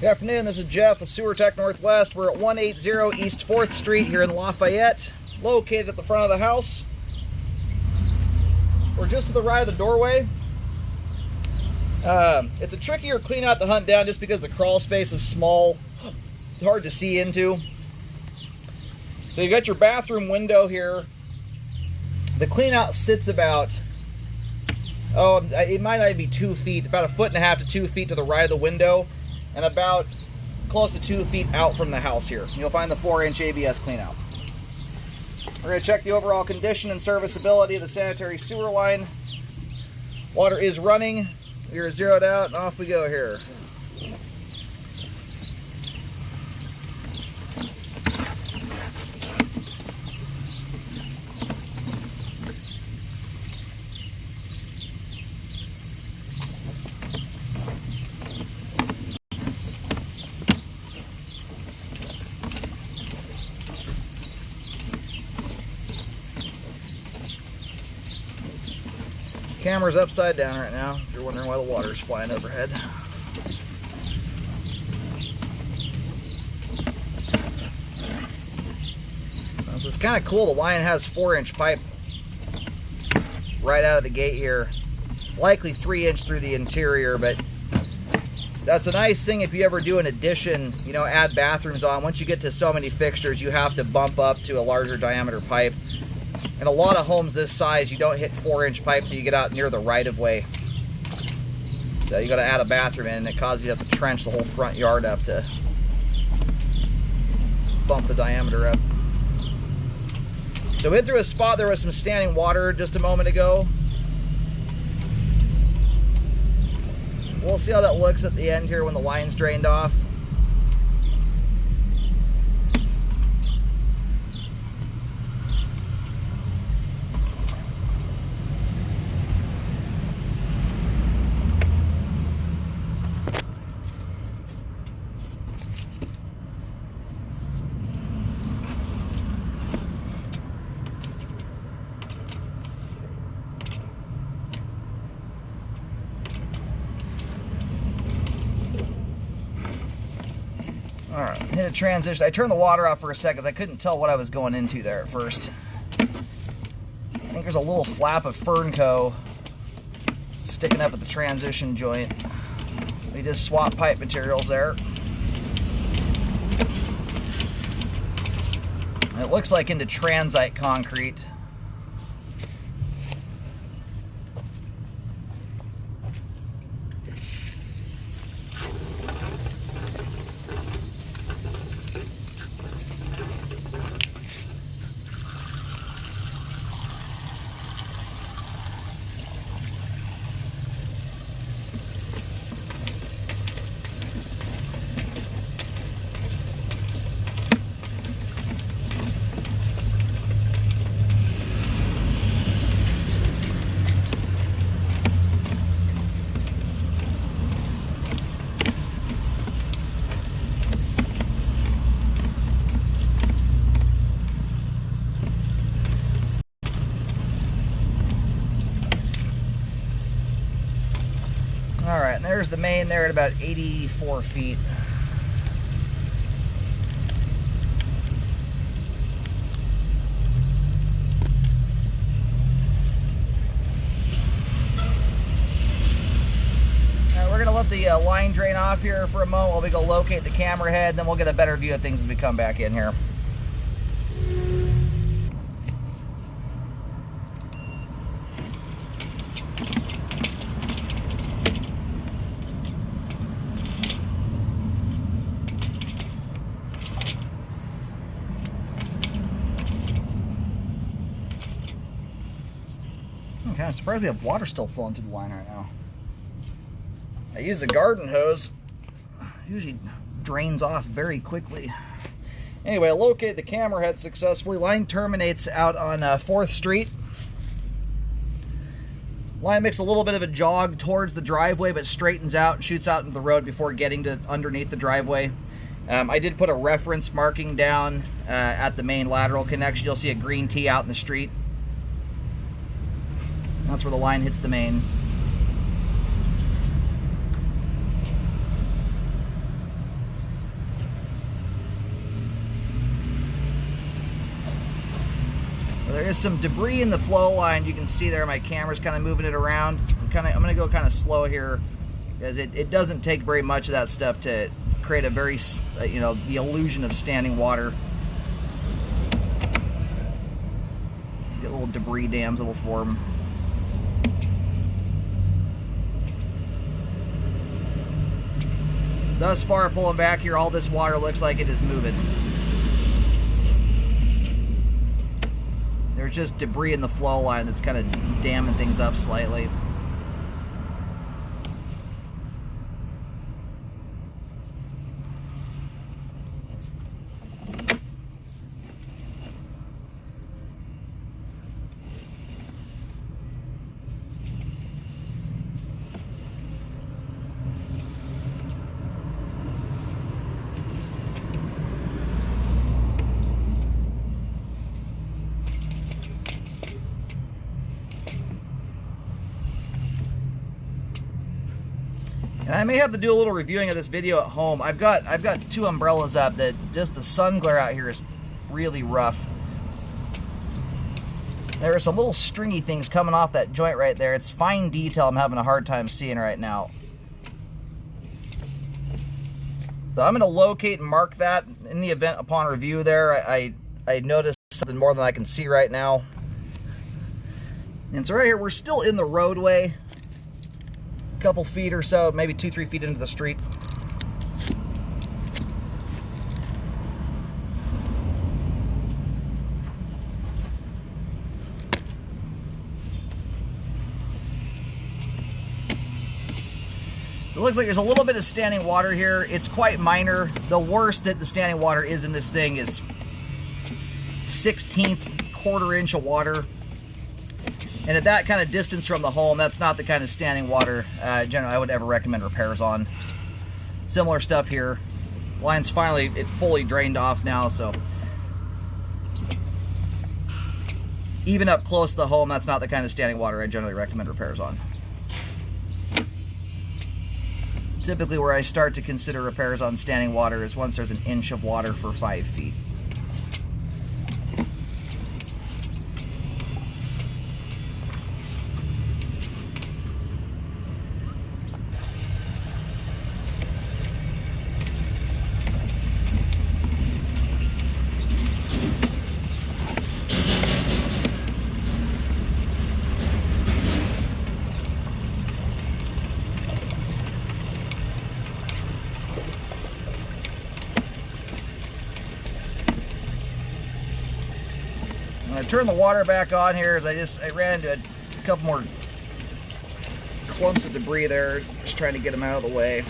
Good afternoon, this is Jeff with Sewer Tech Northwest. We're at 180 East 4th Street here in Lafayette, located at the front of the house. We're just to the right of the doorway. It's a trickier clean out to hunt down just because the crawl space is small. It's hard to see into. So you got your bathroom window here. The clean out sits about, it might not be 2 feet, about 1.5 feet to 2 feet to the right of the window, and about close to 2 feet out from the house here. You'll find the 4-inch ABS clean out. We're going to check the overall condition and serviceability of the sanitary sewer line. Water is running. We're zeroed out, and off we go here. Camera's upside down right now, if you're wondering why the water's flying overhead. So it's kind of cool. The line has 4-inch pipe right out of the gate here. Likely 3-inch through the interior, but that's a nice thing if you ever do an addition, you know, add bathrooms on. Once you get to so many fixtures, you have to bump up to a larger diameter pipe. In a lot of homes this size, you don't hit 4-inch pipe till you get out near the right-of-way. So you got to add a bathroom in, and it causes you to have to trench the whole front yard up to bump the diameter up. So we hit through a spot there was some standing water just a moment ago. We'll see how that looks at the end here when the line's drained off. Alright, hit a transition. I turned the water off for a second because I couldn't tell what I was going into there at first. I think there's a little flap of Fernco sticking up at the transition joint. We just swapped pipe materials there. And it looks like into transite concrete. Alright, and there's the main there at about 84 feet. Now we're going to let the line drain off here for a moment while we go locate the camera head, and then we'll get a better view of things as we come back in here. I'm kind of surprised we have water still flowing through the line right now. I use a garden hose. It usually drains off very quickly. Anyway, I located the camera head successfully. Line terminates out on 4th Street. Line makes a little bit of a jog towards the driveway, but straightens out and shoots out into the road before getting to underneath the driveway. I did put a reference marking down at the main lateral connection. You'll see a green T out in the street. That's where the line hits the main. There is some debris in the flow line. You can see there my camera's kind of moving it around. I'm going to go kind of slow here because it doesn't take very much of that stuff to create a very, you know, the illusion of standing water. Get little debris dams that will form. Thus far, pulling back here, all this water looks like it is moving. There's just debris in the flow line that's kind of damming things up slightly. And I may have to do a little reviewing of this video at home. I've got 2 umbrellas up that just the sun glare out here is really rough. There are some little stringy things coming off that joint right there. It's fine detail I'm having a hard time seeing right now. So I'm going to locate and mark that in the event upon review there. I noticed something more than I can see right now. And so right here, we're still in the roadway. Couple feet or so, maybe 2-3 feet into the street. So it looks like there's a little bit of standing water here. It's quite minor. The worst that the standing water is in this thing is 1/16 quarter inch of water. And at that kind of distance from the home, that's not the kind of standing water generally I would ever recommend repairs on. Similar stuff here. Line's finally, it fully drained off now, so. Even up close to the home, that's not the kind of standing water I generally recommend repairs on. Typically where I start to consider repairs on standing water is once there's an inch of water for 5 feet. I turn the water back on here as I ran into a couple more clumps of debris there, just trying to get them out of the way.